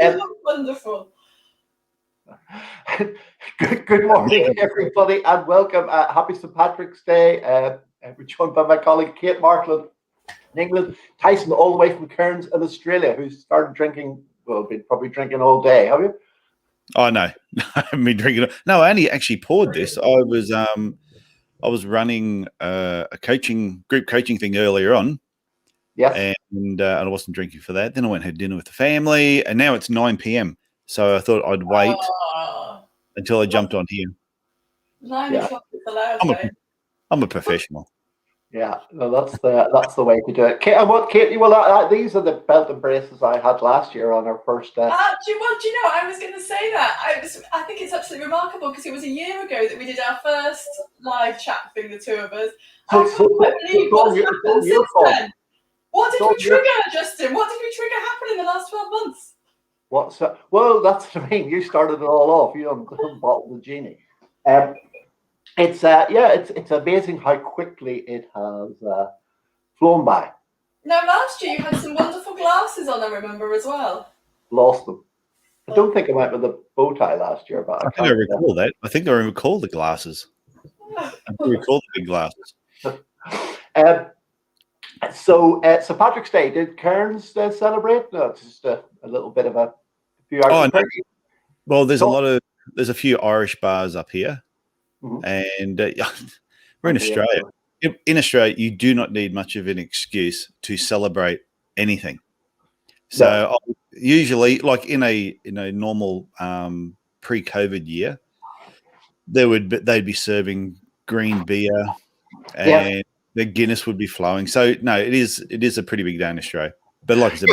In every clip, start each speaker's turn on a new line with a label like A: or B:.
A: You look wonderful.
B: Good morning, everybody, and welcome. Happy St. Patrick's Day. We're joined by my colleague Kate Markland in England, Tyson all the way from Cairns in Australia, who's started drinking. Well, been probably drinking all day. Have you?
C: Oh no, I haven't been drinking it. No, I only actually poured this. I was running a group coaching thing earlier on.
B: Yes.
C: And I wasn't drinking for that. Then I went and had dinner with the family, and now it's 9 p.m. So I thought I'd wait until I jumped on here.
A: 9 o'clock is allowed.
C: I'm a professional.
B: Yeah, no, that's the way to do it. Kate, Kate? Well, these are the belt and braces I had last year on our first.
A: Do you know? I was going to say that. I think it's absolutely remarkable because it was a year ago that we did our first live chat thing, the two of us. I can't believe what's happened since then. What did we trigger, Justin? What did we trigger happen in the last 12 months?
B: Well, that's what I mean. You started it all off. You unbottled the genie. It's amazing how quickly it has flown by.
A: Now, last year you had some wonderful glasses on, I remember, as well.
B: Lost them. I don't think I went with a bow tie last year, but
C: I think I recall that. I think I recall the glasses. I recall the big glasses.
B: So, St. Patrick's Day, did Cairns celebrate? No, it's just a little bit of a few hours.
C: No. Well, there's a few Irish bars up here, and we're in Australia. In Australia, you do not need much of an excuse to celebrate anything. So usually, like in a normal pre-COVID year, they'd be serving green beer and the Guinness would be flowing. So no, it is a pretty big day in Australia. But like I said,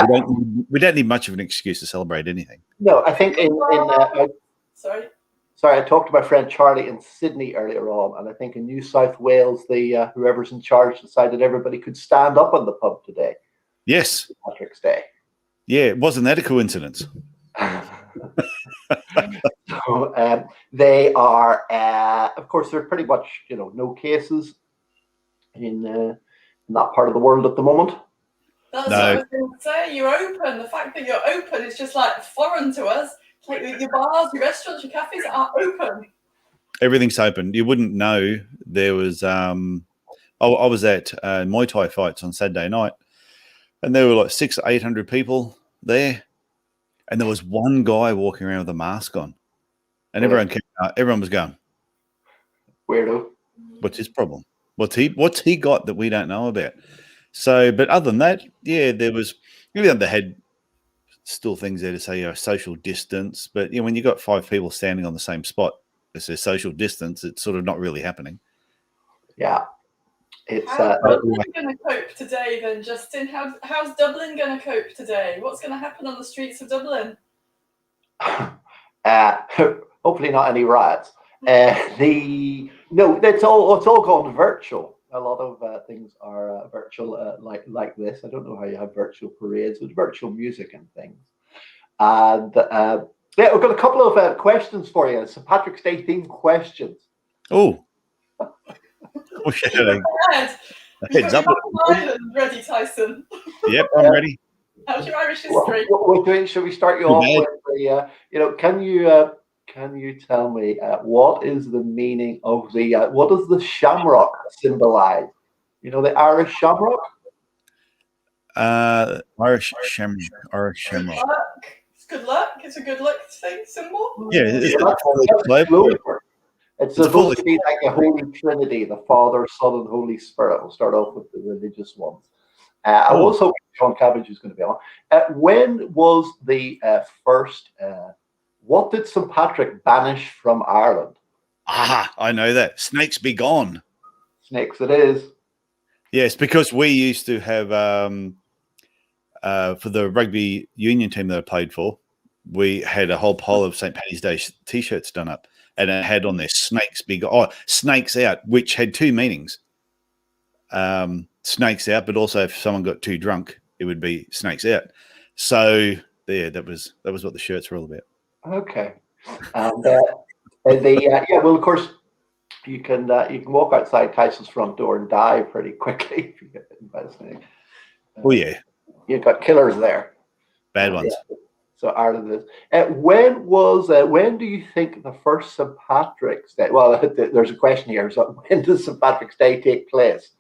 C: we don't need much of an excuse to celebrate anything.
B: No, I think sorry, I talked to my friend Charlie in Sydney earlier on, and I think in New South Wales, the whoever's in charge decided everybody could stand up in the pub today.
C: Yes,
B: St. Patrick's Day.
C: Yeah, wasn't that a coincidence?
B: So, they are, of course, they're pretty much no cases in that part of the world at the moment.
A: That's what I was going to say. You're open. The fact that you're open is just like foreign to us. Like your bars, your restaurants, your cafes are open.
C: Everything's open. You wouldn't know there was. I was at Muay Thai fights on Saturday night, and there were like 600 or 800 people there, and there was one guy walking around with a mask on, and everyone was going,
B: "Weirdo.
C: What's his problem? What's he got that we don't know about?" So, but other than that, there was. They had still things there to say, social distance, but when you got 5 people standing on the same spot, it's a social distance. It's sort of not really happening.
B: Yeah, it's.
A: How's Dublin going to cope today, then, Justin? How's Dublin going to cope today? What's going to happen on the streets of Dublin?
B: Hopefully, not any riots. It's all gone virtual. A lot of things are virtual, like this. I don't know how you have virtual parades with virtual music and things. And we've got a couple of questions for you. St. Patrick's Day themed questions.
C: Oh,
A: heads up. Ready, Tyson?
C: Yep, I'm ready.
A: How's your Irish history?
B: What we're doing? Should we start you off with the? Can you tell me what is the meaning of what does the shamrock symbolize? The Irish shamrock?
C: Irish shamrock.
A: It's good luck. It's a good luck symbol.
C: Yeah,
B: it's supposed to be like a Holy Trinity, the Father, Son, and Holy Spirit. We'll start off with the religious ones. I was hoping Sean Cabbage was going to be on. When was the first... what did St. Patrick banish from Ireland?
C: I know that. Snakes be gone.
B: Snakes it is.
C: Yes, because we used to have, for the rugby union team that I played for, we had a whole pile of St. Paddy's Day T-shirts done up, and it had on there snakes be gone. Oh, snakes out, which had 2 meanings. Snakes out, but also if someone got too drunk, it would be snakes out. So, that was what the shirts were all about.
B: Okay, and well, of course, you can walk outside Tyson's front door and die pretty quickly if you get bitten by a snake.
C: Oh yeah,
B: you've got killers there.
C: Bad ones.
B: So Ireland is. When do you think the first St. Patrick's Day? Well, there's a question here. So when does St. Patrick's Day take place?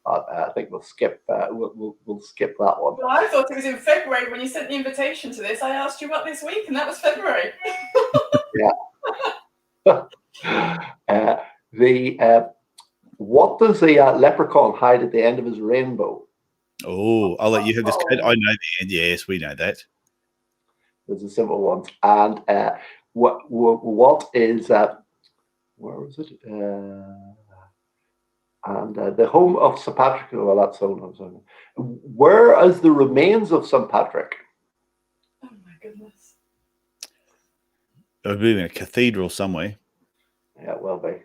B: I think we'll skip. We'll skip that one.
A: Well, I thought it was in February when you sent the invitation to this. I asked you what this week, and that was February.
B: Yeah. What does the leprechaun hide at the end of his rainbow?
C: Oh, I'll let you have this. I know the end. Yes, we know that.
B: There's a simple one. And what is where was it? And the home of St. Patrick. Well, that's so. Where is the remains of St. Patrick?
A: Oh my goodness!
C: It would be in a cathedral somewhere.
B: Yeah, it will be.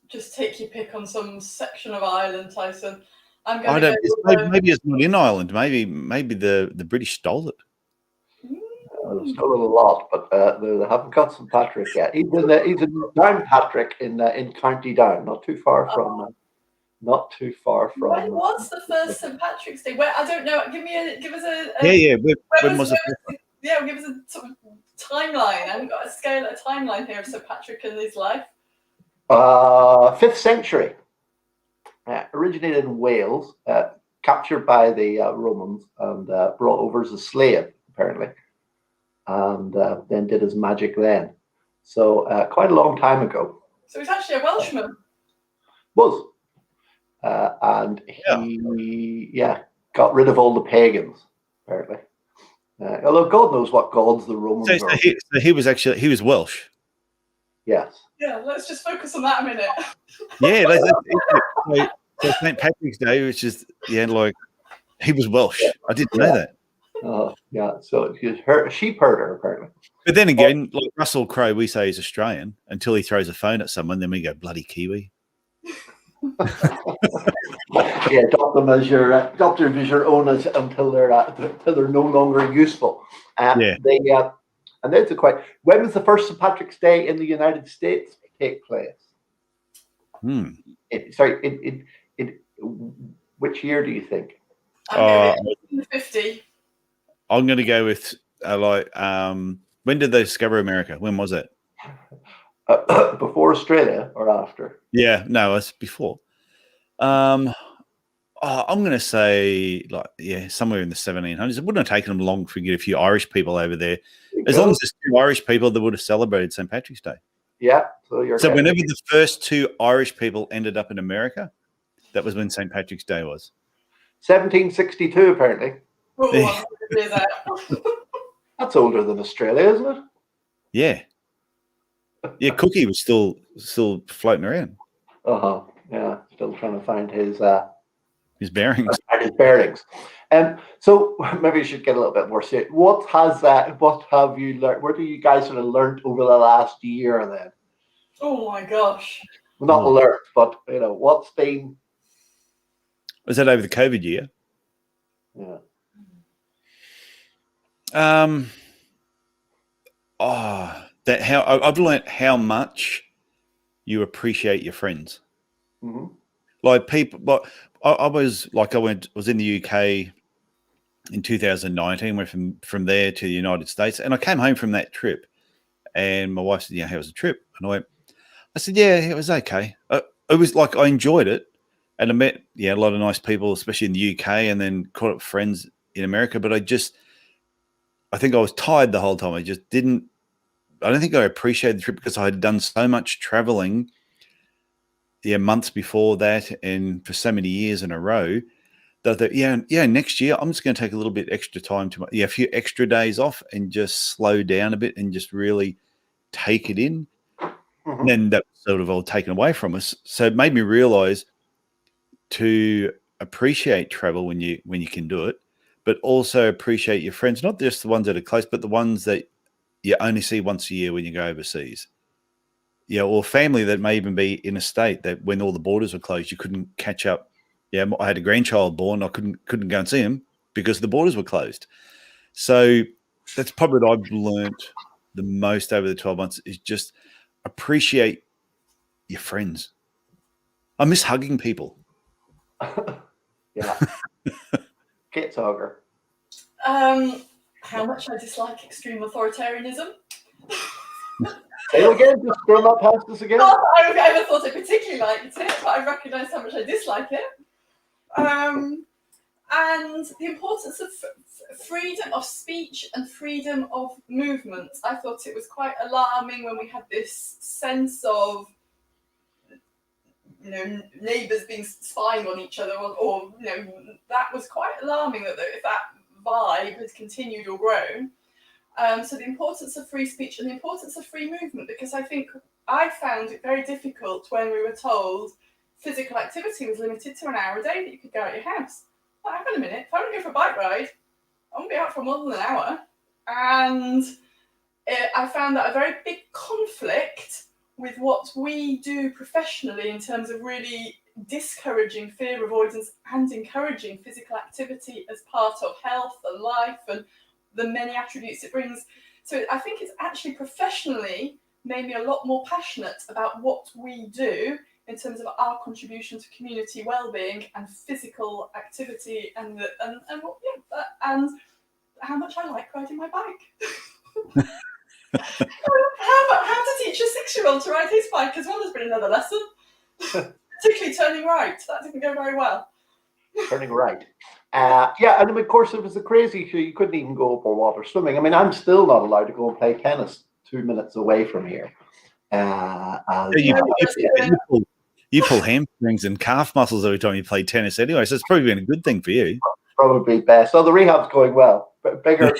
A: Just take your pick on some section of Ireland, Tyson.
C: Maybe it's not in Ireland. Maybe the British stole it.
B: They've stolen a lot, but they haven't got St. Patrick yet. He's in Downpatrick in County Down, not too far from.
A: When was the first St. Patrick's Day? Well, I don't know. Give us a.
C: When was it?
A: Yeah, give us a sort of timeline. I haven't got a timeline here of St. Patrick and his life.
B: 5th century. Originated in Wales, captured by the Romans and brought over as a slave, apparently, and then did his magic then. So quite a long time ago.
A: So he's actually a Welshman.
B: Was. And he got rid of all the pagans, apparently. Although God knows what gods the Romans were.
C: So he was Welsh.
B: Yes.
A: Yeah, let's just focus on that a minute.
C: Yeah, so St. Patrick's Day, which is he was Welsh. I didn't know that.
B: Oh, yeah. So he's a sheep herder, apparently.
C: But then again, like Russell Crowe, we say he's Australian until he throws a phone at someone, then we go bloody Kiwi.
B: Yeah, adopt them as your own until they're no longer useful. And that's a quite. When was the first St. Patrick's Day in the United States take place? Which year do you think?
A: I'm going to 50.
C: I'm going to go with when did they discover America? When was it?
B: Before Australia or after?
C: Yeah, no, it's before. I'm going to say somewhere in the 1700s. It wouldn't have taken them long to get a few Irish people over there. As long as there's 2 Irish people that would have celebrated St. Patrick's Day.
B: Yeah. So
C: whenever the first 2 Irish people ended up in America, that was when St. Patrick's Day was.
B: 1762, apparently.
A: Oh,
B: That's older than Australia, isn't it?
C: Yeah. Yeah, Cookie was still floating around.
B: Yeah, still trying to find his
C: bearings.
B: His bearings. So maybe you should get a little bit more serious. What have you learned? What have you guys sort of learned over the last year then?
A: Oh my gosh.
B: Well, not learned, but what's been.
C: Was that over the COVID year?
B: Yeah.
C: I've learned how much you appreciate your friends.
B: Mm-hmm.
C: Like people, but I was in the UK in 2019. Went from there to the United States, and I came home from that trip. And my wife said, "How was the trip?" And I said, "Yeah, it was okay. It was like I enjoyed it, and I met a lot of nice people, especially in the UK, and then caught up with friends in America. But I think I was tired the whole time. I don't think I appreciated the trip because I had done so much traveling, months before that, and for so many years in a row, that I thought, next year I'm just going to take a little bit extra time a few extra days off and just slow down a bit and just really take it in." Mm-hmm. And then that was sort of all taken away from us. So it made me realize to appreciate travel when you can do it, but also appreciate your friends, not just the ones that are close, but the ones that you only see once a year when you go overseas. Or family that may even be in a state that when all the borders were closed, you couldn't catch up. I had a grandchild born. I couldn't go and see him because the borders were closed. So that's probably what I've learned the most over the 12 months is just appreciate your friends. I miss hugging people.
B: Yeah. Kate's hugger.
A: How much I dislike extreme authoritarianism.
B: Say it again, just scroll that past us again.
A: Not that I ever thought I particularly liked it, but I recognise how much I dislike it. And the importance of freedom of speech and freedom of movement. I thought it was quite alarming when we had this sense of, neighbours being spying on each other, or that was quite alarming that if that vibe has continued or grown. So the importance of free speech and the importance of free movement, because I think I found it very difficult when we were told physical activity was limited to an hour a day that you could go out your house. Well, hang on a minute, if I want to go for a bike ride, I won't be out for more than an hour. And I found that a very big conflict with what we do professionally in terms of really discouraging fear avoidance and encouraging physical activity as part of health and life and the many attributes it brings. So I think it's actually professionally made me a lot more passionate about what we do in terms of our contribution to community well-being and physical activity and how much I like riding my bike. How to teach a 6-year-old to ride his bike as well has been another lesson. Particularly turning right. That didn't go very well.
B: Turning right. And of course it was a crazy issue. You couldn't even go for water swimming. I mean, I'm still not allowed to go and play tennis 2 minutes away from here.
C: You pull hamstrings and calf muscles every time you play tennis anyway, so it's probably been a good thing for you.
B: Probably best. So the rehab's going well. Bigger,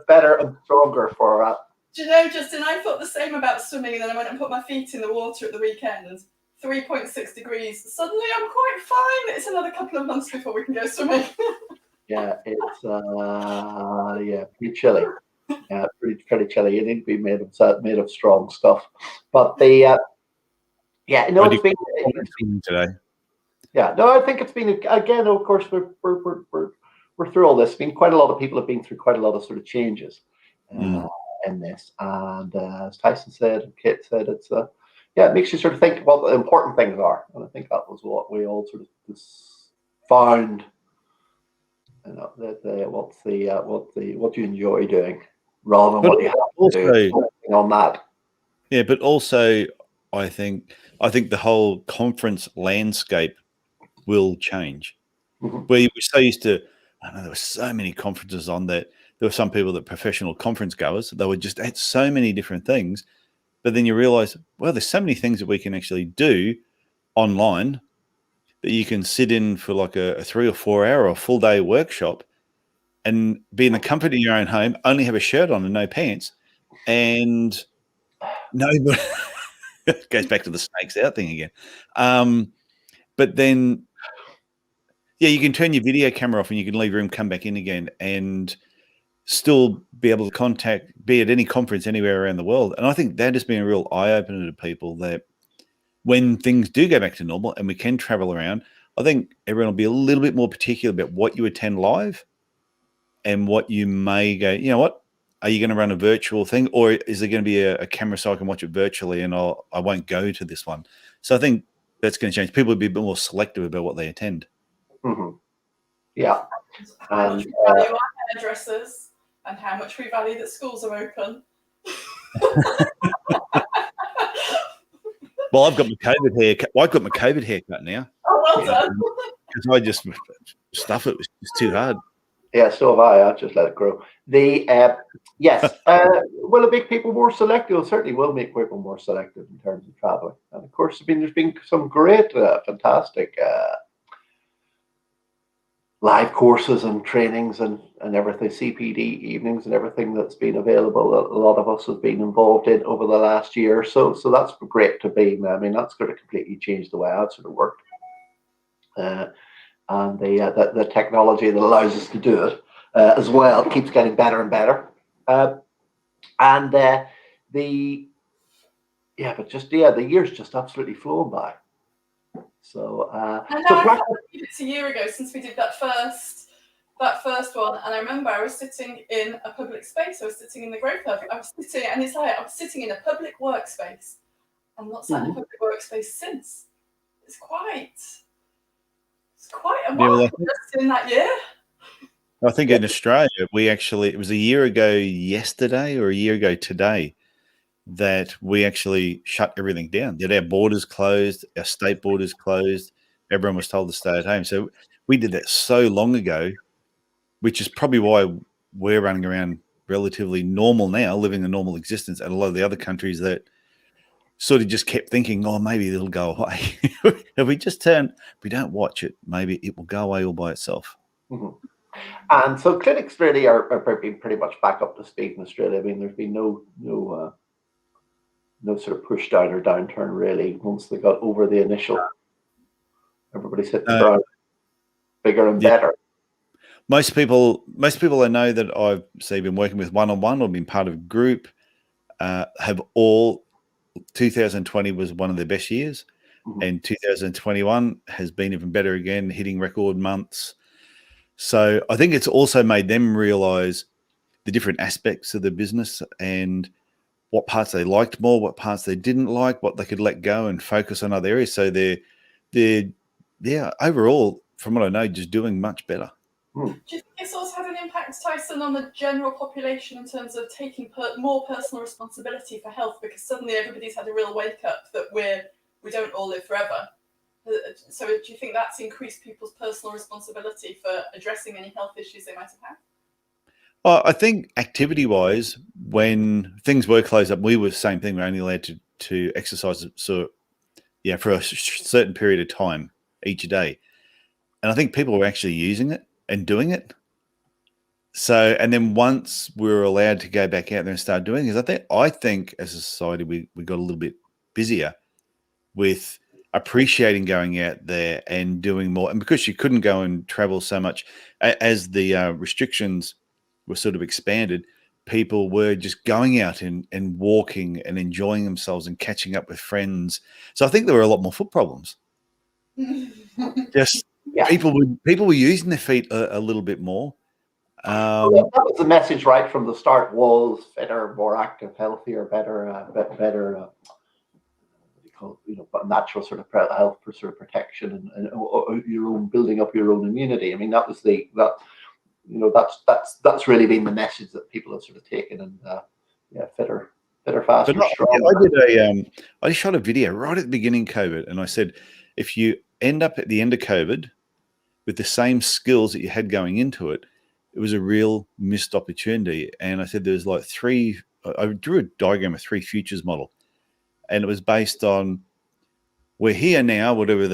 B: better and stronger for that.
A: Do you know, Justin, I thought the same about swimming, and then I went and put my feet in the water at the weekend. 3.6 degrees. Suddenly I'm quite fine. It's another couple of months before we can go swimming.
B: Yeah, it's pretty chilly. Yeah, pretty chilly. You need to be made of strong stuff. But it's been
C: today.
B: Yeah, no, I think it's been, again, of course, we're through all this. Been quite a lot of people have been through quite a lot of sort of changes in this, and as Tyson said, and Kate said, it's it makes you sort of think what the important things are, and I think that was what we all sort of found. What you enjoy doing, rather than what you have to do on that.
C: Yeah, but also, I think the whole conference landscape will change.
B: Mm-hmm.
C: Where we so used to, I know there were so many conferences on that. There were some people that professional conference goers. They would just add so many different things. But then you realize, well, there's so many things that we can actually do online that you can sit in for like a 3 or 4 hour or full day workshop and be in the comfort of your own home, only have a shirt on and no pants. And nobody goes back to the snakes out thing again. But then, you can turn your video camera off and you can leave room, come back in again, and still be able to be at any conference anywhere around the world. And I think that has been a real eye-opener to people, that when things do go back to normal and we can travel around, I think everyone will be a little bit more particular about what you attend live and what you may go, you know what, are you going to run a virtual thing, or is there going to be a camera so I can watch it virtually and I won't go to this one? So I think that's going to change. People will be a bit more selective about what they attend.
B: Mm-hmm. Yeah.
A: How much we value our hairdressers and how much we value that schools are open.
C: Well, I've got my COVID haircut. Well, I've got my COVID haircut now.
A: Oh, well done.
C: Because I just stuff it was just too hard.
B: Yeah, so have I. I'll just let it grow. Will it make people more selective? It certainly will make people more selective in terms of traveling. And of course, there's been some great, fantastic live courses and trainings and everything, CPD evenings and everything that's been available that a lot of us have been involved in over the last year. So that's great to be. I mean, that's going to completely change the way I've sort of worked. And the technology that allows us to do it as well keeps getting better and better. The year's just absolutely flown by. So
A: it's a year ago since we did that first one, and I remember I was sitting in a public space. I was sitting in the Growth Hub. I was sitting in a public workspace. I'm not sat in a public workspace since. It's quite a mark just in that year.
C: I think in Australia, it was a year ago yesterday or a year ago today that we actually shut everything down, that our borders closed, our state borders closed. Everyone was told to stay at home. So we did that so long ago, which is probably why we're running around relatively normal now, living a normal existence, and a lot of the other countries that sort of just kept thinking, oh, maybe it'll go away. If we don't watch it, maybe it will go away all by itself.
B: Mm-hmm. And so clinics really are pretty much back up to speed in Australia. I mean, there's been no sort of push down or downturn really once they got over the initial. Everybody's hit the ground bigger and better.
C: Most people I know that I've been working with one-on-one or been part of a group have all 2020 was one of their best years, and 2021 has been even better again, hitting record months. So I think it's also made them realize the different aspects of the business and what parts they liked more, what parts they didn't like, what they could let go and focus on other areas. So they're overall, from what I know, just doing much better.
A: Do you think it's also had an impact, Tyson, on the general population in terms of taking more personal responsibility for health? Because suddenly everybody's had a real wake up that we don't all live forever. So do you think that's increased people's personal responsibility for addressing any health issues they might have had?
C: Well, I think activity-wise, when things were closed up, we were the same thing. We're only allowed to exercise for a certain period of time each day. And I think people were actually using it and doing it. So, and then once we were allowed to go back out there and start doing it, I think as a society, we got a little bit busier with appreciating going out there and doing more. And because you couldn't go and travel so much, as the restrictions were sort of expanded, people were just going out and walking and enjoying themselves and catching up with friends. So I think there were a lot more foot problems. People were using their feet a little bit more.
B: That was the message right from the start: was fitter, more active, healthier, better, natural sort of health for sort of protection and your own building up your own immunity. I mean, that's really been the message that people have sort of taken, and fitter, faster, stronger.
C: I shot a video right at the beginning of COVID, and I said, if you end up at the end of COVID with the same skills that you had going into it, it was a real missed opportunity. And I said there's like I drew a diagram of 3 futures model, and it was based on we're here now, whatever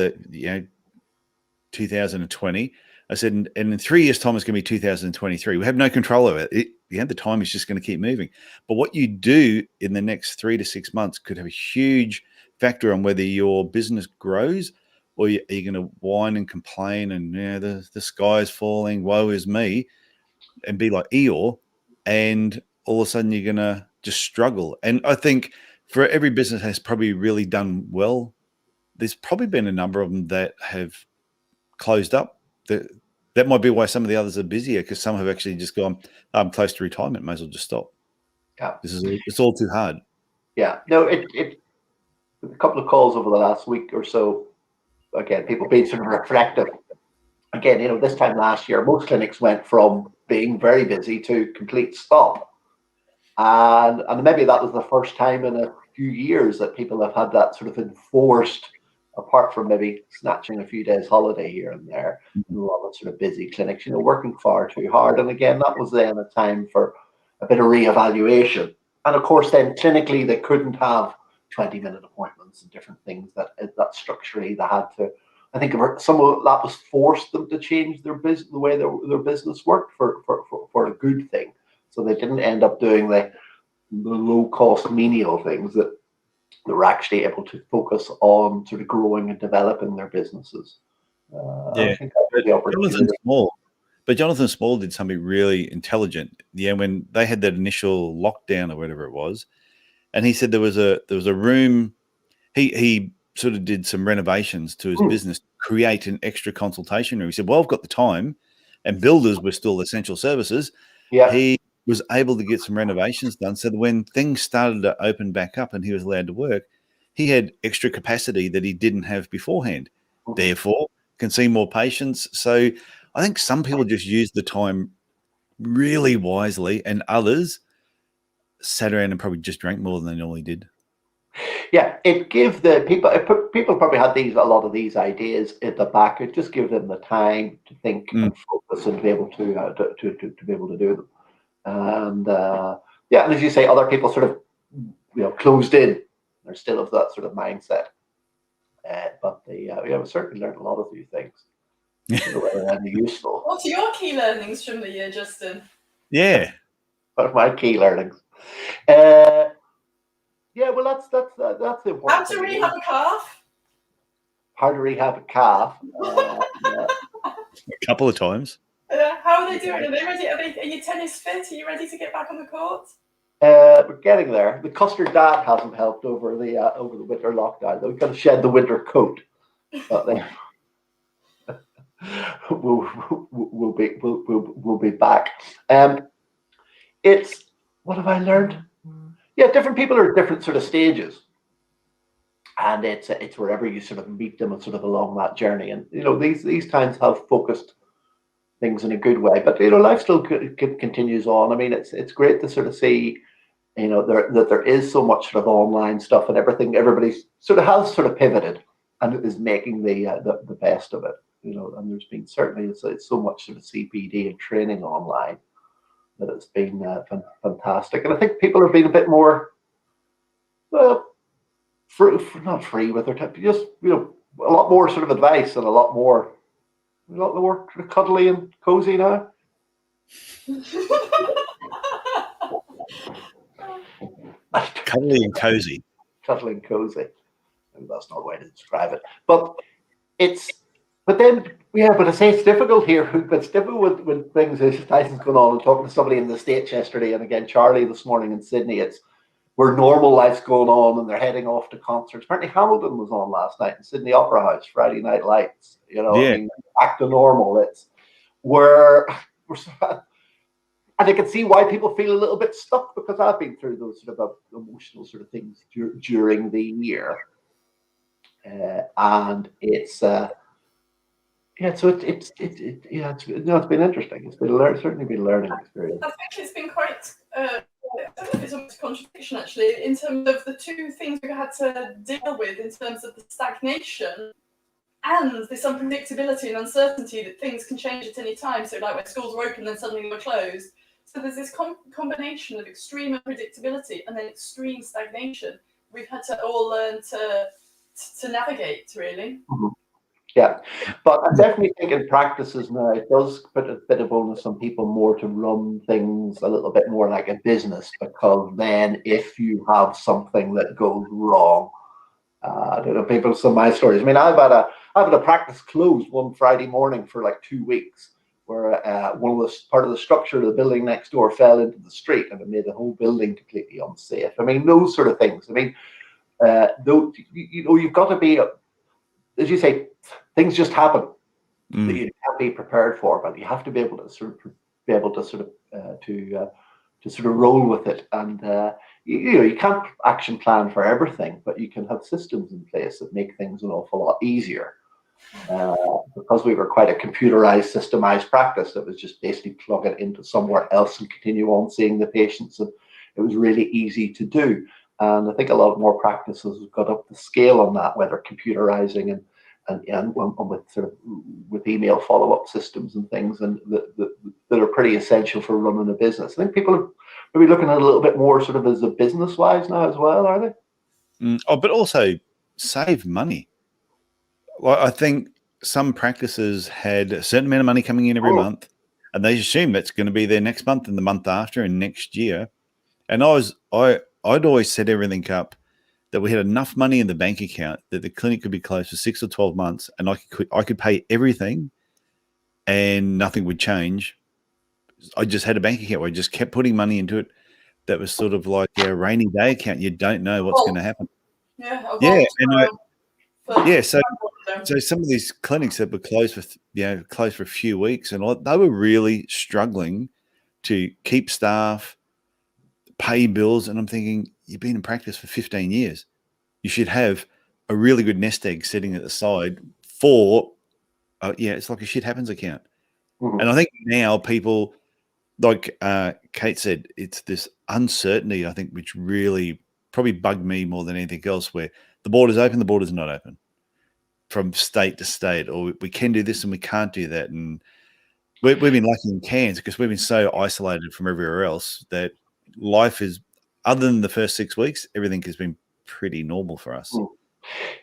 C: 2020. I said, and in 3 years' time, it's going to be 2023. We have no control over it. The time is just going to keep moving. But what you do in the next 3 to 6 months could have a huge factor on whether your business grows or are you going to whine and complain and the sky is falling, woe is me, and be like Eeyore, and all of a sudden you're going to just struggle. And I think for every business has probably really done well, there's probably been a number of them that have closed up. That might be why some of the others are busier, because some have actually just gone, I'm close to retirement, may as well just stop.
B: Yeah,
C: it's all too hard.
B: Yeah, no, a couple of calls over the last week or so. Again, people being sort of reflective. Again, this time last year, most clinics went from being very busy to complete stop, and maybe that was the first time in a few years that people have had that sort of enforced, apart from maybe snatching a few days holiday here and there, and a lot of sort of busy clinics, working far too hard. And again, that was then a time for a bit of reevaluation. And of course, then clinically, they couldn't have 20-minute appointments and different things that structurally they had to. I think some of that was forced them to change their business, the way their business worked for a good thing. So they didn't end up doing the low-cost menial things that they were actually able to focus on sort of growing and developing their businesses. I think
C: Jonathan Small did something really intelligent. When they had that initial lockdown or whatever it was, and he said there was a room. He sort of did some renovations to his business, create an extra consultation room. He said, well, I've got the time, and builders were still essential services.
B: Yeah.
C: He was able to get some renovations done. So that when things started to open back up and he was allowed to work, he had extra capacity that he didn't have beforehand. Therefore, can see more patients. So I think some people just use the time really wisely, and others sat around and probably just drank more than they normally did.
B: Yeah, it gave the people probably had a lot of these ideas at the back. It just gave them the time to think and focus and to be able to be able to do them. And yeah, and as you say, other people sort of closed in. They're still of that sort of mindset. But we certainly learned a lot of new things. Useful.
A: What are your key learnings from the year, Justin?
C: Yeah.
B: What are my key learnings? Yeah, well, that's the important.
A: How to rehab a calf?
B: How to rehab a calf?
C: A couple of times.
A: How are they doing? Are they ready? Are you tennis fit? Are you ready to get back on the court?
B: We're getting there. The custard diet hasn't helped over the winter lockdown. We've got to shed the winter coat. But then we'll be back. It's what have I learned? Yeah, different people are at different sort of stages, and it's wherever you sort of meet them and sort of along that journey. And these times have focused things in a good way, but life still continues on. I mean, it's great to sort of see that there is so much sort of online stuff and everything. Everybody sort of has sort of pivoted and is making the best of it. And there's been certainly it's so much sort of CPD and training online that it's been fantastic. And I think people are being a bit more, not free with their time, just a lot more sort of advice and a lot more cuddly and cozy now.
C: Cuddly and cozy.
B: Cuddly and cozy. Maybe that's not the way to describe it. But then, but I say it's difficult here. It's difficult when things as Tyson's going on and talking to somebody in the States yesterday, and again, Charlie this morning in Sydney. It's where normal life's going on and they're heading off to concerts. Apparently Hamilton was on last night in Sydney Opera House, Friday Night Lights. I mean, back to normal. It's where and I can see why people feel a little bit stuck, because I've been through those sort of emotional sort of things during the year. And it's so it's been interesting. It's been certainly been a learning experience.
A: I think it's been quite. I don't know if it's almost a contradiction actually, in terms of the two things we had to deal with in terms of the stagnation and this unpredictability and uncertainty that things can change at any time. So like when schools were open, then suddenly they were closed. So there's this combination of extreme unpredictability and then extreme stagnation. We've had to all learn to navigate, really.
B: Mm-hmm. Yeah, but I definitely think in practices now, it does put a bit of onus on people more to run things a little bit more like a business, because then if you have something that goes wrong, I don't know, people, some of my stories. I mean, I've had a practice closed one Friday morning for like 2 weeks, where part of the structure of the building next door fell into the street and it made the whole building completely unsafe. I mean, those sort of things. I mean, though, you've got to be, as you say, things just happen that you can't be prepared for, but you have to be able to sort of roll with it. And you can't action plan for everything, but you can have systems in place that make things an awful lot easier. Because we were quite a computerized, systemized practice that was just basically plug it into somewhere else and continue on seeing the patients, and it was really easy to do. And I think a lot more practices have got up the scale on that, whether computerizing and with email follow-up systems and things, and that are pretty essential for running a business. I think people are maybe looking at it a little bit more sort of as a business-wise now as well, are they?
C: But also save money. Well, I think some practices had a certain amount of money coming in every month, and they assume that's going to be there next month and the month after and next year. And I'd always set everything up that we had enough money in the bank account that the clinic could be closed for 6 or 12 months, and I could pay everything and nothing would change. I just had a bank account where I just kept putting money into it. That was sort of like a rainy day account. You don't know what's going to happen. So some of these clinics that were closed for a few weeks, and they were really struggling to keep staff, pay bills, and I'm thinking, you've been in practice for 15 years. You should have a really good nest egg sitting at the side for, it's like a shit happens account. And I think now people, like Kate said, it's this uncertainty, I think, which really probably bugged me more than anything else, where the border's open, the border's not open from state to state, or we can do this and we can't do that. And we've been lucky in Cairns because we've been so isolated from everywhere else that life is, other than the first 6 weeks, everything has been pretty normal for us.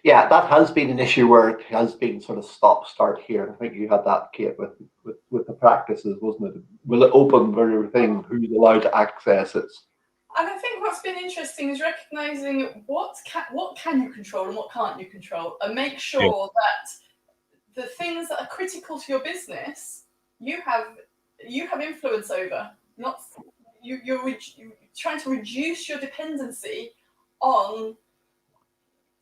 B: Yeah, that has been an issue where it has been sort of stop-start here. I think you had that, Kate, with the practices, wasn't it? Will it open for everything? Who's allowed to access it?
A: And I think what's been interesting is recognizing what can you control and what can't you control, and make sure that the things that are critical to your business, you have influence over. Not you're trying to reduce your dependency on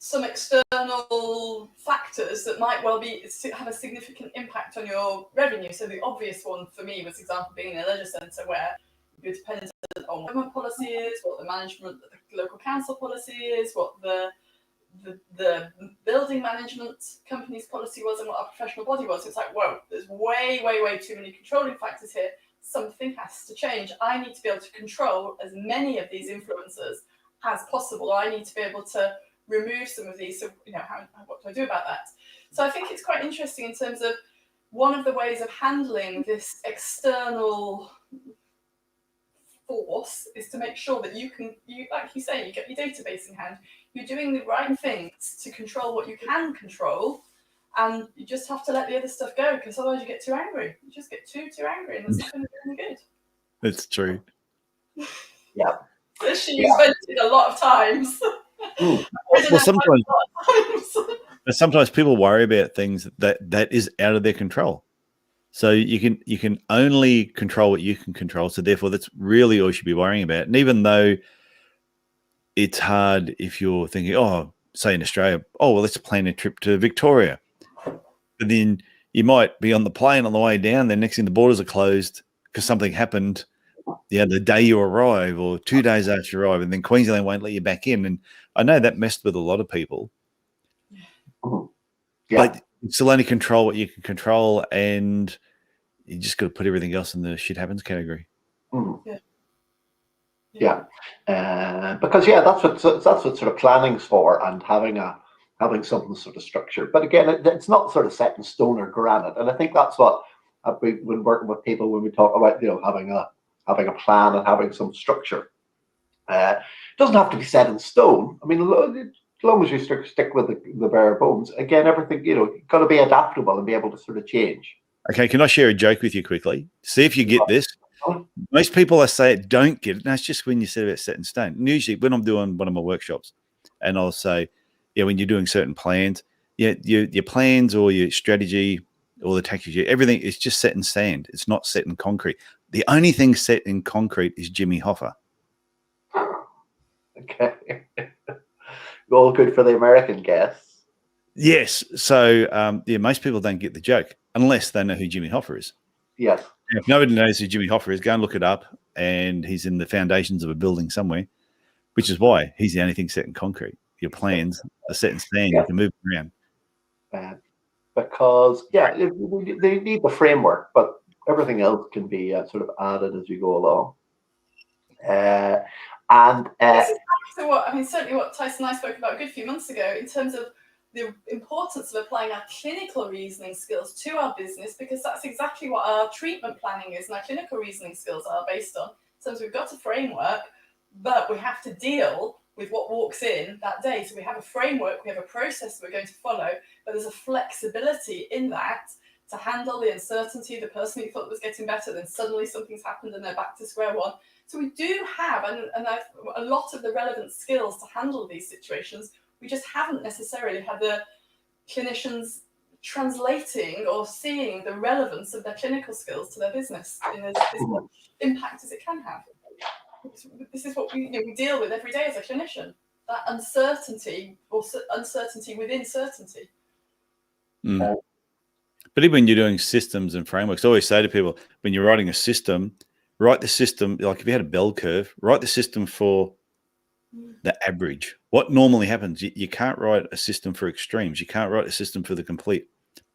A: some external factors that might well have a significant impact on your revenue. So the obvious one for me was, for example, being in a leisure centre where you're dependent on what government policy is, what the management, the local council policy is, what the building management company's policy was, and what our professional body was. It's like, whoa, there's way, way, way too many controlling factors here. Something has to change. I need to be able to control as many of these influencers as possible. I need to be able to remove some of these. So, what do I do about that? So I think it's quite interesting in terms of one of the ways of handling this external force is to make sure that you like you say, you get your database in hand, you're doing the right things to control what you can control, and you just have to let the other stuff go, because otherwise you get too angry. You just get too angry, and it's not going to do any good.
C: It's true.
B: Yeah.
A: So she's vented a lot of times.
C: Well, sometimes people worry about things that is out of their control. So you can only control what you can control. So therefore, that's really all you should be worrying about. And even though it's hard if you're thinking, say in Australia, well, let's plan a trip to Victoria. But then you might be on the plane on the way down. Then next thing, the borders are closed because something happened the day you arrive or 2 days after you arrive, and then Queensland won't let you back in. And I know that messed with a lot of people. But you still only control what you can control, and you just got to put everything else in the shit happens category.
B: Because that's what sort of planning's for, and having something sort of structured. But again, it's not sort of set in stone or granite. And I think that's what we've been working with people when we talk about having a plan and having some structure. It doesn't have to be set in stone. I mean, as long as you stick with the bare bones, again, everything, you've got to be adaptable and be able to sort of change.
C: Okay, can I share a joke with you quickly? See if you get this. Most people I say it don't get it. And that's just when you said about set in stone. And usually when I'm doing one of my workshops, and I'll say, when you're doing certain plans, your plans or your strategy or the tactics, everything is just set in sand. It's not set in concrete. The only thing set in concrete is Jimmy Hoffa.
B: Okay. All good for the American guests.
C: Yes. So, most people don't get the joke unless they know who Jimmy Hoffa is.
B: Yes.
C: If nobody knows who Jimmy Hoffa is, go and look it up. And he's in the foundations of a building somewhere, which is why he's the only thing set in concrete. Your plans are set in stone. You can move around.
B: Because, they need the framework, but everything else can be sort of added as you go along. This is
A: certainly what Tyson and I spoke about a good few months ago in terms of the importance of applying our clinical reasoning skills to our business, because that's exactly what our treatment planning is, and our clinical reasoning skills are based on. So we've got a framework, but we have to deal with what walks in that day. So we have a framework, we have a process that we're going to follow, but there's a flexibility in that to handle the uncertainty. The person who thought was getting better, then suddenly something's happened and they're back to square one. So we do have a lot of the relevant skills to handle these situations. We just haven't necessarily had the clinicians translating or seeing the relevance of their clinical skills to their business in as much impact as it can have. This is what we deal with every day as a clinician. That uncertainty or uncertainty within certainty.
C: But even when you're doing systems and frameworks, I always say to people, when you're writing a system, write the system, like if you had a bell curve, write the system for the average. What normally happens, you can't write a system for extremes. You can't write a system for the complete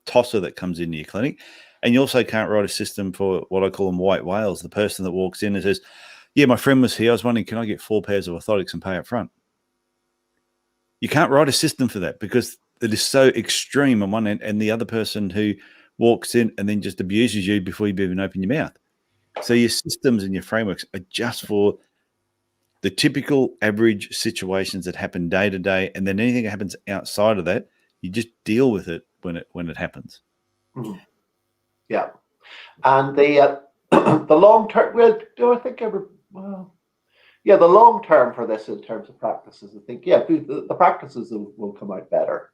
C: tosser that comes into your clinic. And you also can't write a system for what I call them white whales, the person that walks in and says, yeah, my friend was here. I was wondering, can I get 4 pairs of orthotics and pay up front? You can't write a system for that because it is so extreme on one end, and the other person who walks in and then just abuses you before you even open your mouth. So your systems and your frameworks are just for the typical average situations that happen day to day, and then anything that happens outside of that, you just deal with it when it happens.
B: Mm-hmm. Yeah, and the the long term. Well, do I think ever? Well, yeah, the long term for this in terms of practices, I think, yeah, the practices will come out better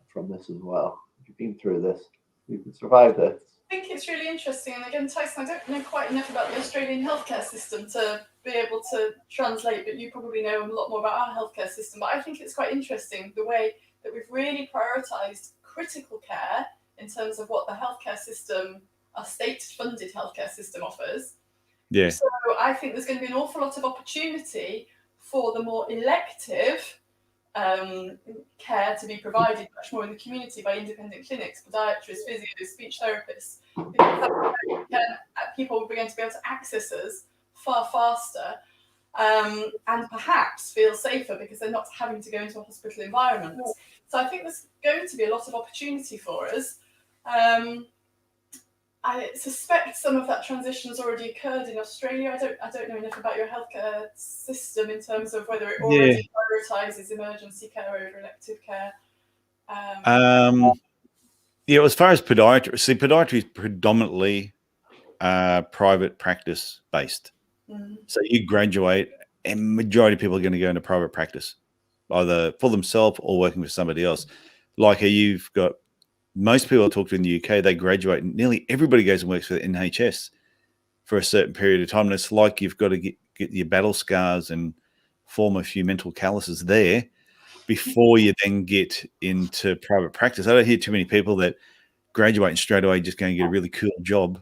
B: from this as well. If you've been through this, you can survive this.
A: I think it's really interesting, and again, Tyson, I don't know quite enough about the Australian healthcare system to be able to translate, but you probably know a lot more about our healthcare system. But I think it's quite interesting the way that we've really prioritised critical care in terms of what the healthcare system, our state-funded healthcare system, offers.
C: Yeah.
A: So I think there's going to be an awful lot of opportunity for the more elective care to be provided much more in the community by independent clinics, podiatrists, physios, speech therapists. People will begin to be able to access us far faster and perhaps feel safer because they're not having to go into a hospital environment. So I think there's going to be a lot of opportunity for us. I suspect some of that transition has already occurred in Australia. I don't know enough about your healthcare system in terms of whether it already prioritises emergency care over elective care.
C: Yeah, as far as podiatry, see, podiatry is predominantly private practice based. So you graduate, and majority of people are going to go into private practice, either for themselves or working with somebody else. Like you've got most people I talk to in the UK, they graduate and nearly everybody goes and works for the NHS for a certain period of time. And it's like you've got to get your battle scars and form a few mental calluses there before you then get into private practice. I don't hear too many people that graduate and straight away just going to get a really cool job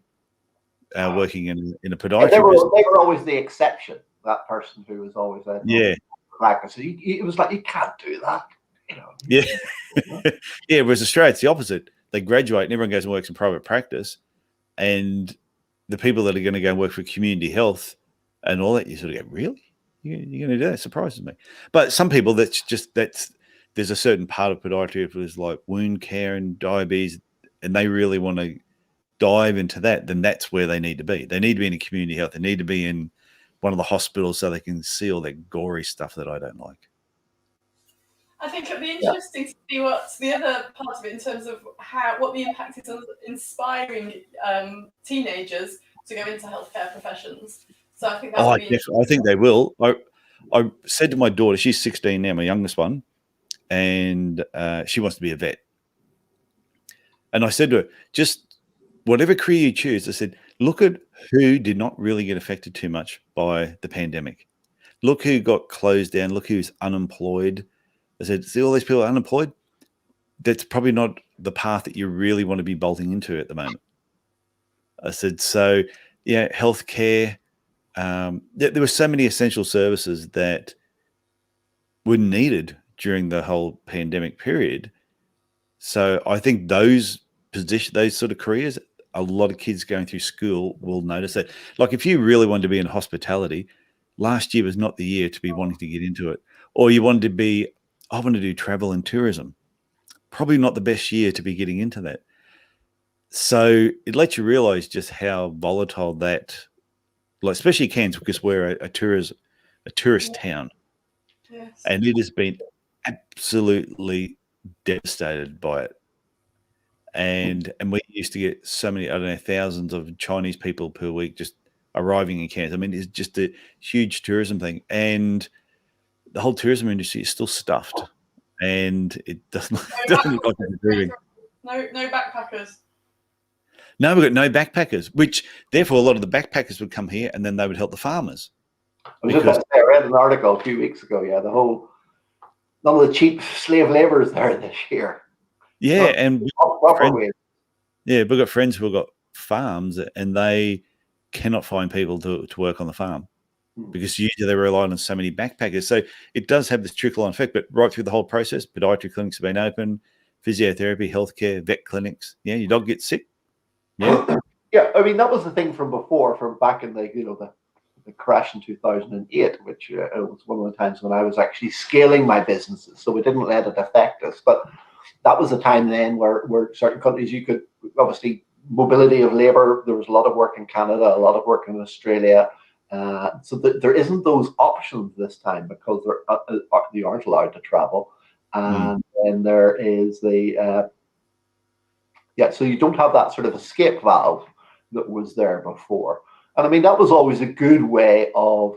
C: working in a podiatry.
B: They were always the exception, that person who was always there.
C: Yeah.
B: Practice. It was like, you can't do that. You know.
C: Yeah. Yeah, whereas Australia, it's the opposite. They graduate and everyone goes and works in private practice. And the people that are going to go and work for community health and all that, you sort of go, really? You're going to do that? It surprises me. But some people, there's a certain part of podiatry, if it was like wound care and diabetes, and they really want to dive into that, then that's where they need to be. They need to be in a community health. They need to be in one of the hospitals so they can see all that gory stuff that I don't like.
A: I think it'd be interesting to see what's the other part of it in terms of what the impact is on inspiring teenagers to go into healthcare professions. So I think that would be
C: I think they will. I said to my daughter, she's 16 now, my youngest one, and she wants to be a vet. And I said to her, just whatever career you choose, I said, look at who did not really get affected too much by the pandemic. Look who got closed down. Look who's unemployed. I said, see all these people unemployed? That's probably not the path that you really want to be bolting into at the moment. I said, so yeah, healthcare. There were so many essential services that were needed during the whole pandemic period. So I think those sort of careers, a lot of kids going through school will notice that. Like if you really wanted to be in hospitality, last year was not the year to be wanting to get into it. Or you wanted to be, I want to do travel and tourism. Probably not the best year to be getting into that. So it lets you realize just how volatile that, like especially Cairns, because we're a tourist town. Yes. And it has been absolutely devastated by it. And we used to get so many, I don't know, thousands of Chinese people per week just arriving in Cairns. I mean, it's just a huge tourism thing. And the whole tourism industry is still stuffed. And it doesn't look like it's improving.
A: No backpackers.
C: No, we've got no backpackers, which therefore a lot of the backpackers would come here and then they would help the farmers.
B: I read an article a few weeks ago. Yeah, none of the cheap slave labor is there this year.
C: Yeah, and we've got friends who have got farms and they cannot find people to work on the farm because usually they rely on so many backpackers. So it does have this trickle-on effect, but right through the whole process, podiatry clinics have been open, physiotherapy, healthcare, vet clinics. Yeah, your dog gets sick. Yeah.
B: Yeah, I mean, that was the thing from before, from back in the crash in 2008, which was one of the times when I was actually scaling my businesses. So we didn't let it affect us. But that was the time then where certain countries, you could, obviously, mobility of labor, there was a lot of work in Canada, a lot of work in Australia. So there isn't those options this time because they aren't allowed to travel. And then there is the, so you don't have that sort of escape valve that was there before. And I mean, that was always a good way of,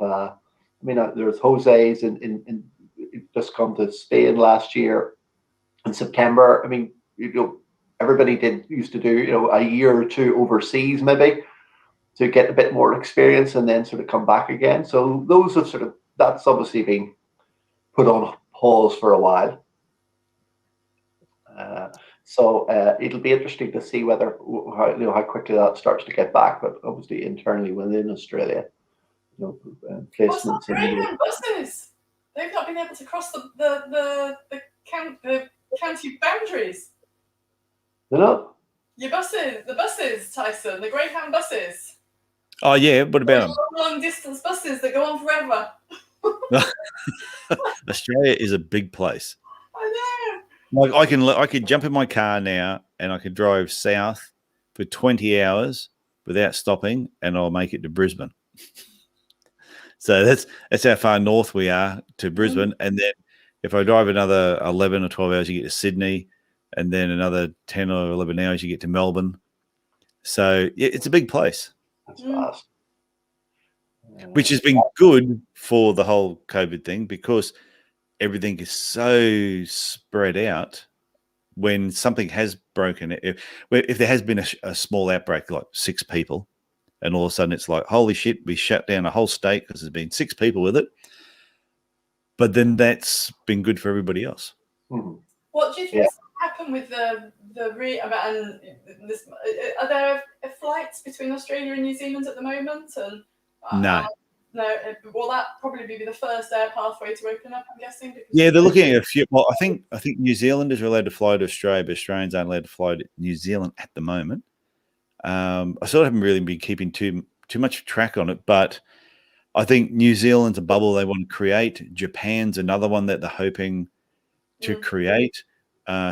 B: there's Jose's in just come to Spain last year in September. I mean, everybody used to do, a year or two overseas maybe to get a bit more experience and then sort of come back again. So those have that's obviously been put on pause for a while. So it'll be interesting to see how quickly that starts to get back. But obviously internally within Australia, placements.
A: What's the Greyhound buses? They've not been able to cross the county boundaries.
B: They're not.
A: Your buses, the buses, Tyson, the Greyhound buses.
C: Oh yeah, what about them?
A: Long distance buses that go on forever.
C: Australia is a big place.
A: I know.
C: Like I could jump in my car now and I could drive south for 20 hours without stopping, and I'll make it to Brisbane. So that's how far north we are to Brisbane. And then if I drive another 11 or 12 hours, you get to Sydney, and then another 10 or 11 hours, you get to Melbourne. So yeah, it's a big place.
B: That's fast.
C: Which has been good for the whole COVID thing, because everything is so spread out. When something has broken, if there has been a small outbreak, like 6 people, and all of a sudden it's like, holy shit, we shut down a whole state because there's been 6 people with it. But then that's been good for everybody else.
B: Mm-hmm.
A: What do you think happened with are there flights between Australia and New Zealand at the moment? And
C: no.
A: No, will that probably be the first air pathway to open up, I'm guessing?
C: Yeah, they're looking at a few. Well, I think New Zealanders are allowed to fly to Australia, but Australians aren't allowed to fly to New Zealand at the moment. I sort of haven't really been keeping too much track on it, but I think New Zealand's a bubble they want to create. Japan's another one that they're hoping to create.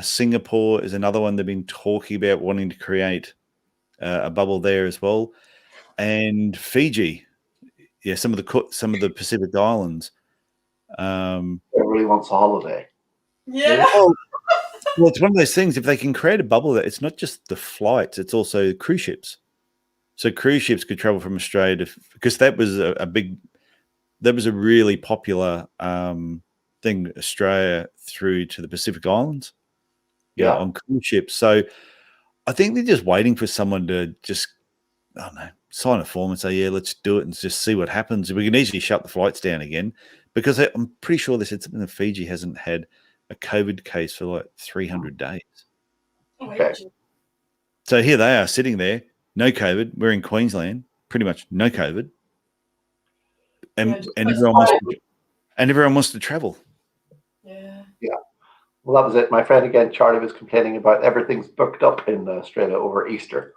C: Singapore is another one they've been talking about wanting to create a bubble there as well. And Fiji. Yeah, some of the Pacific Islands.
B: Everybody wants a holiday.
A: Yeah.
C: Well, it's one of those things. If they can create a bubble, that it's not just the flights; it's also cruise ships. So cruise ships could travel from Australia because that was a really popular thing, Australia through to the Pacific Islands. Yeah, on cruise ships. So I think they're just waiting for someone to just, I don't know, sign a form and say, yeah, let's do it and just see what happens. We can easily shut the flights down again, because I'm pretty sure they said something that Fiji hasn't had a COVID case for like 300 days.
B: Okay.
C: So here they are sitting there, no COVID. We're in Queensland, pretty much no COVID. And everyone wants to travel.
A: Yeah.
B: Yeah. Well, that was it. My friend again, Charlie, was complaining about everything's booked up in Australia over Easter.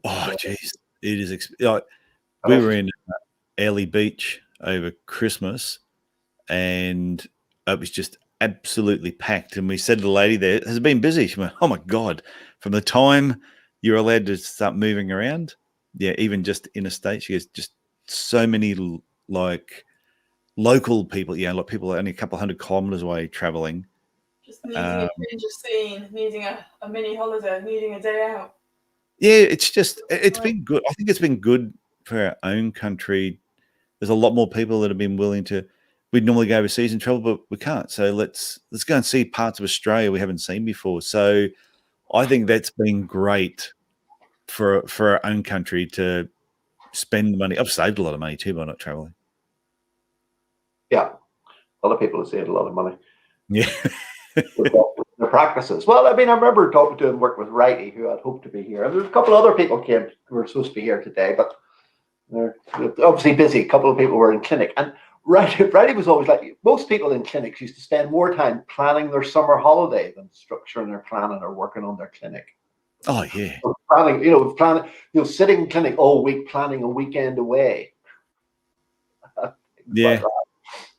C: Oh, jeez. It is. We were in Airlie Beach over Christmas, and it was just absolutely packed. And we said to the lady there, has it been busy? She went, oh my God, from the time you're allowed to start moving around, even just interstate, she goes, just so many like local people, like people only a couple 100 kilometers away traveling.
A: Just needing a change of scene, needing a mini holiday, needing a day out.
C: Yeah, it's been good. I think it's been good for our own country. There's a lot more people that have been willing to. We'd normally go overseas and travel, but we can't. So let's go and see parts of Australia we haven't seen before. So I think that's been great for our own country to spend the money. I've saved a lot of money too by not traveling.
B: Yeah, a lot of people have saved a lot of money.
C: Yeah.
B: The practices. Well, I mean, I remember doing work with Righty, who I'd hoped to be here. And there's a couple of other people who were supposed to be here today, but they're obviously busy. A couple of people were in clinic. And Righty was always like, most people in clinics used to spend more time planning their summer holiday than structuring their planning or working on their clinic.
C: Oh yeah.
B: Planning, sitting in clinic all week planning a weekend away.
C: Yeah.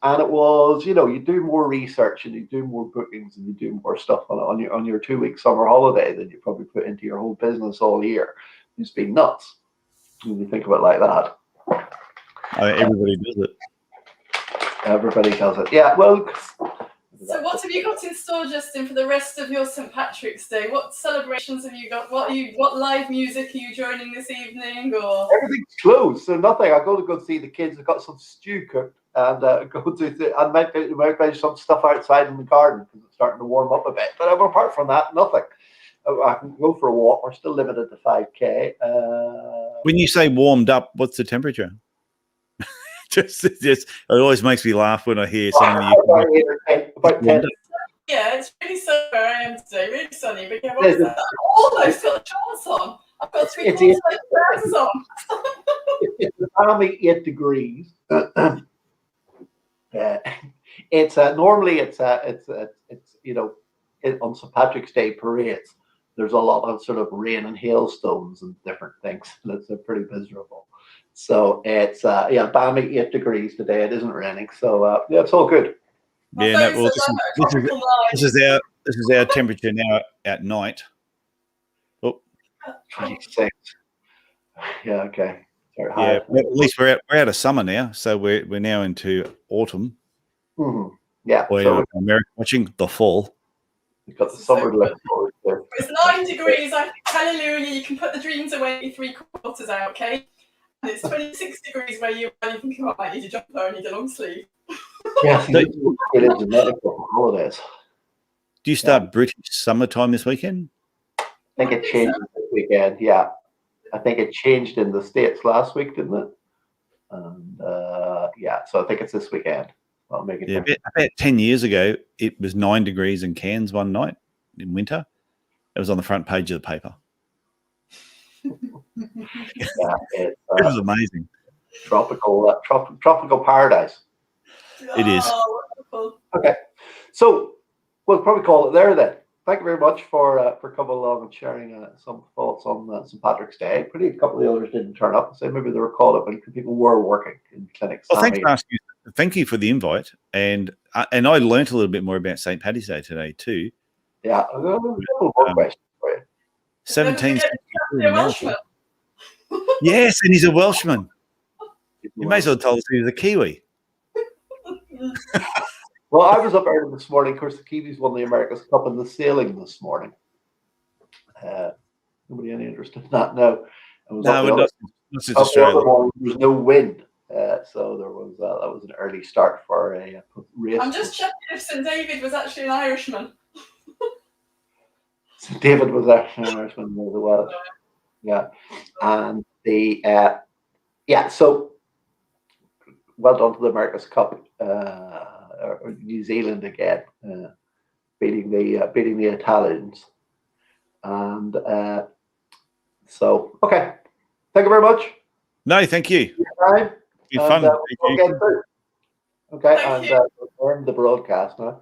B: And it was, you do more research and you do more bookings and you do more stuff on your 2-week summer holiday than you probably put into your whole business all year. It's been nuts when you think of it like that.
C: Everybody does it.
B: Everybody does it. Yeah. Well.
A: So what have you got in store, Justin, for the rest of your St. Patrick's Day? What celebrations have you got? What live music are you joining this evening? Or
B: everything's closed, so nothing. I go see the kids. I've got some stew cooked, and I might buy some stuff outside in the garden because it's starting to warm up a bit. But apart from that, nothing. I can go for a walk. We're still limited to 5K.
C: When you say warmed up, what's the temperature? just it always makes me laugh when I hear someone.
B: About 10.
A: Yeah, it's really sunny where I am today. Really sunny, but I've almost got shorts on. I've got 3/4 trousers on.
B: It's balmy 8 degrees. It's normally it's on St. Patrick's Day parades. There's a lot of sort of rain and hailstones and different things, and it's pretty miserable. So it's balmy 8 degrees today. It isn't raining, so it's all good.
C: Yeah, this is our temperature now at night. Oh,
B: 26. Yeah, okay.
C: Yeah, at least we're out of summer now, so we're now into autumn.
B: Mm-hmm. Yeah,
C: so America watching the fall.
B: We've got the summer to look forward to.
A: It's 9 degrees. I think, hallelujah, you can put the dreams away 3/4 out, okay? And it's 26 degrees where you are. You think, oh, I need a jumper, I need a long sleeve.
B: Yeah, get into medical holidays.
C: Do you start British summertime this weekend?
B: I think it changed this weekend. Yeah, I think it changed in the States last week, didn't it? And so I think it's this weekend. I'll make it.
C: Yeah, about 10 years ago, it was 9 degrees in Cairns one night in winter. It was on the front page of the paper. It was amazing.
B: Tropical paradise.
C: It is.
A: Wonderful.
B: Okay, so we'll probably call it there then. Thank you very much for coming along and sharing some thoughts on St. Patrick's Day. A couple of the others didn't turn up, so maybe they were called up and people were working in clinics.
C: Well, thank you for the invite, and I learnt a little bit more about St. Paddy's Day today too.
B: Yeah, a couple more questions for you.
C: 17. Yes, and he's a Welshman. You may as well tell us he was a Kiwi.
B: Well, I was up early this morning. Of course, the Kiwis won the America's Cup in the sailing this morning. Nobody any interested in that? No. There was no wind, so there was that was an early start for a race.
A: I'm just checking if St. David was actually an Irishman.
B: St. David was actually an Irishman as well. Yeah, and so well done to the America's Cup. New Zealand again, beating the Italians, and so okay. Thank you very much.
C: No, thank you. Be fun.
B: Okay, and we'll end the broadcast now.